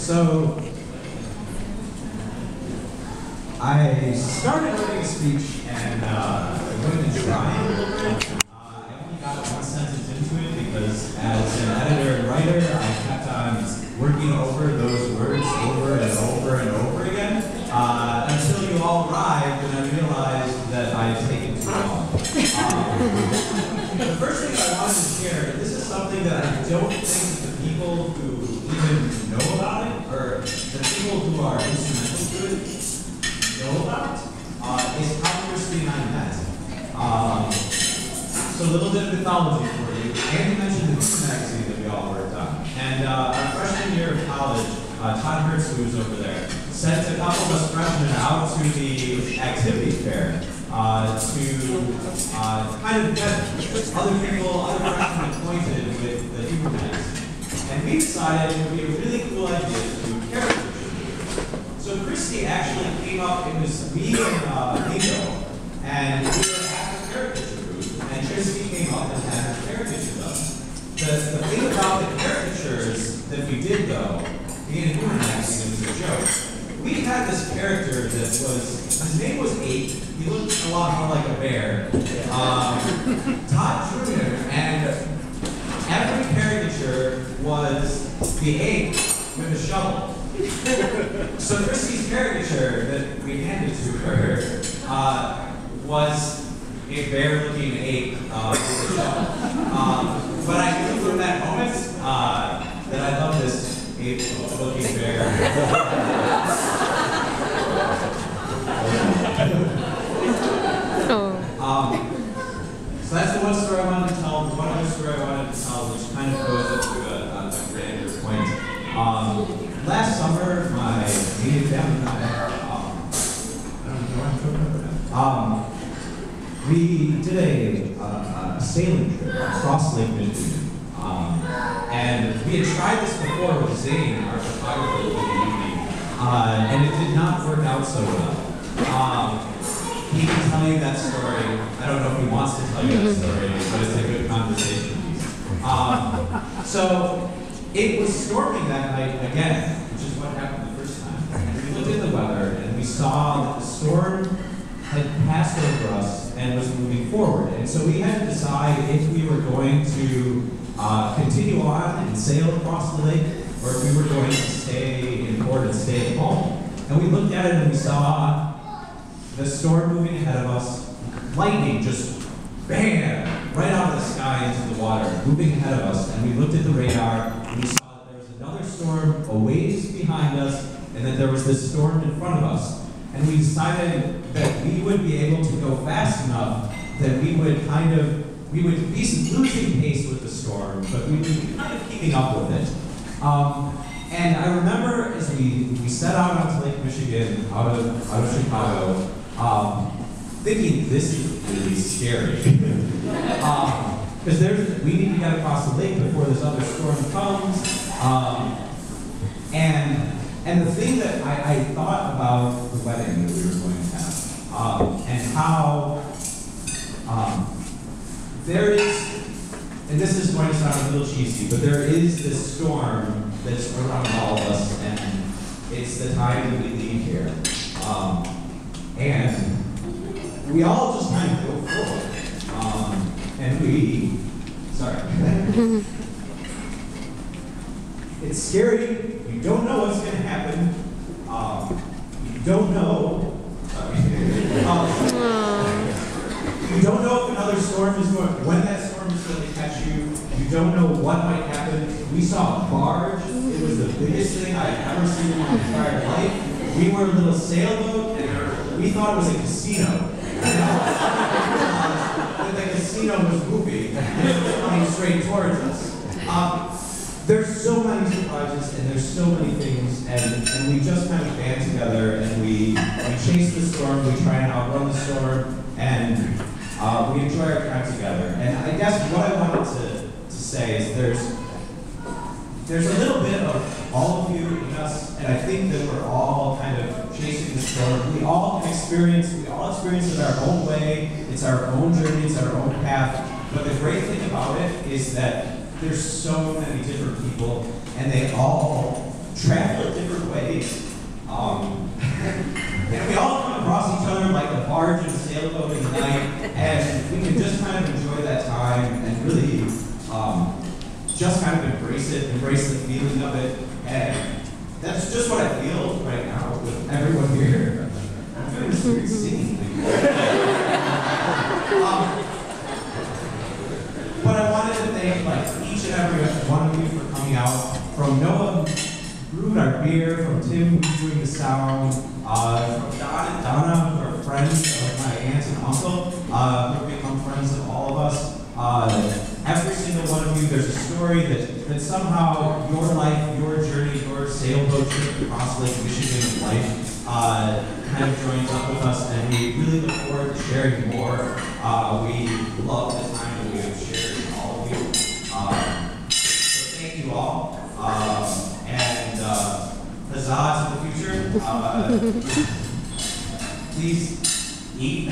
So, I started writing a speech and I went and tried a little bit. I only got one sentence into it because as an editor and writer, I kept on working over those words over and over and over again until you all arrived and I realized that I had taken too long. The first thing I wanted to share, this is something that I don't think the people who even know about it, or the people who are instrumental to it, know about, is how Christy and I met. So a little bit of mythology for you. Andy mentioned the Hoover magazine that we all worked on. And our freshman year of college, Todd Hertz, who was over there, sent a couple of us freshmen out to the activity fair to kind of get other people, other freshmen acquainted with the Hoover magazine. And we decided it would be a really cool idea to do caricature. So Christy actually came up, it was me and Nico, and we were at the caricature booth, and Christy came up and had her caricature done. The thing about the caricatures that we did, though, being a Hoover magazine, was a joke. We had this character that was, his name was Ape. He looked a lot more like a bear. Todd Jr. And every caricature was the ape with a shovel. So Christy's caricature that we handed to her was a bear-looking ape with a shovel. But I knew from that moment that I love this ape-looking bear. So that's the one story I wanted to tell. The one other story I wanted to tell, which kind of goes into a grander point. Last summer, my immediate family and I, we did a sailing trip across Lake Michigan. And we had tried this before with Zane, our photographer, for the evening, and it did not work out so well. He can tell you that story. I don't know if he wants to tell you that story, but it's a good conversation piece. So it was storming that night again, which is what happened the first time. And we looked at the weather and we saw that the storm had passed over us and was moving forward. And so we had to decide if we were going to continue on and sail across the lake, or if we were going to stay in port and stay at home. And we looked at it and we saw the storm moving ahead of us, lightning just bam, right out of the sky into the water, moving ahead of us. And we looked at the radar and we saw that there was another storm a ways behind us, and that there was this storm in front of us. And we decided that we would be able to go fast enough that we would be losing pace with the storm, but we would be kind of keeping up with it. And I remember as we set out onto Lake Michigan, out of Chicago, thinking this is really scary. Because we need to get across the lake before this other storm comes. And the thing that I thought about the wedding that we were going to have, and how there is, and this is going to sound a little cheesy, but there is this storm that's around all of us, and it's the time that we leave here. And we all just kind of go forward. It's scary. You don't know what's going to happen. You don't know. You don't know if another storm is when that storm is going to catch you. You don't know what might happen. We saw a barge. It was the biggest thing I've ever seen in my entire life. We were a little sailboat, and we thought it was a casino. The casino was moving, and it was coming straight towards us. There's so many surprises, and there's so many things, and we just kind of band together, and we chase the storm, we try and outrun the storm, and we enjoy our time together. And I guess what I wanted to say is there's a little bit of all of you in us, and I think that we're all kind of chasing the storm. We all experience it our own way. It's our own journey, it's our own path. But the great thing about it is that there's so many different people, and they all travel in different ways. And we all come across each other like a barge and a sailboat in the night, and we can just kind of enjoy that time and really just kind of embrace the feeling of it. And that's just what I feel right now with everyone here. I'm feeling this weird singing thing. But I wanted to thank each and every one of you for coming out. From Noah, who brewed our beer, from Tim, who's doing the sound, from Don and Donna, who are friends of my aunt and uncle, who have become friends of all of us. Every single one of you, there's a story that somehow your life, your journey, your sailboat trip across Lake Michigan of life kind of joins up with us, and we really look forward to sharing more. We love the time that we have shared with all of you. So thank you all. And huzzah to the future. Please eat.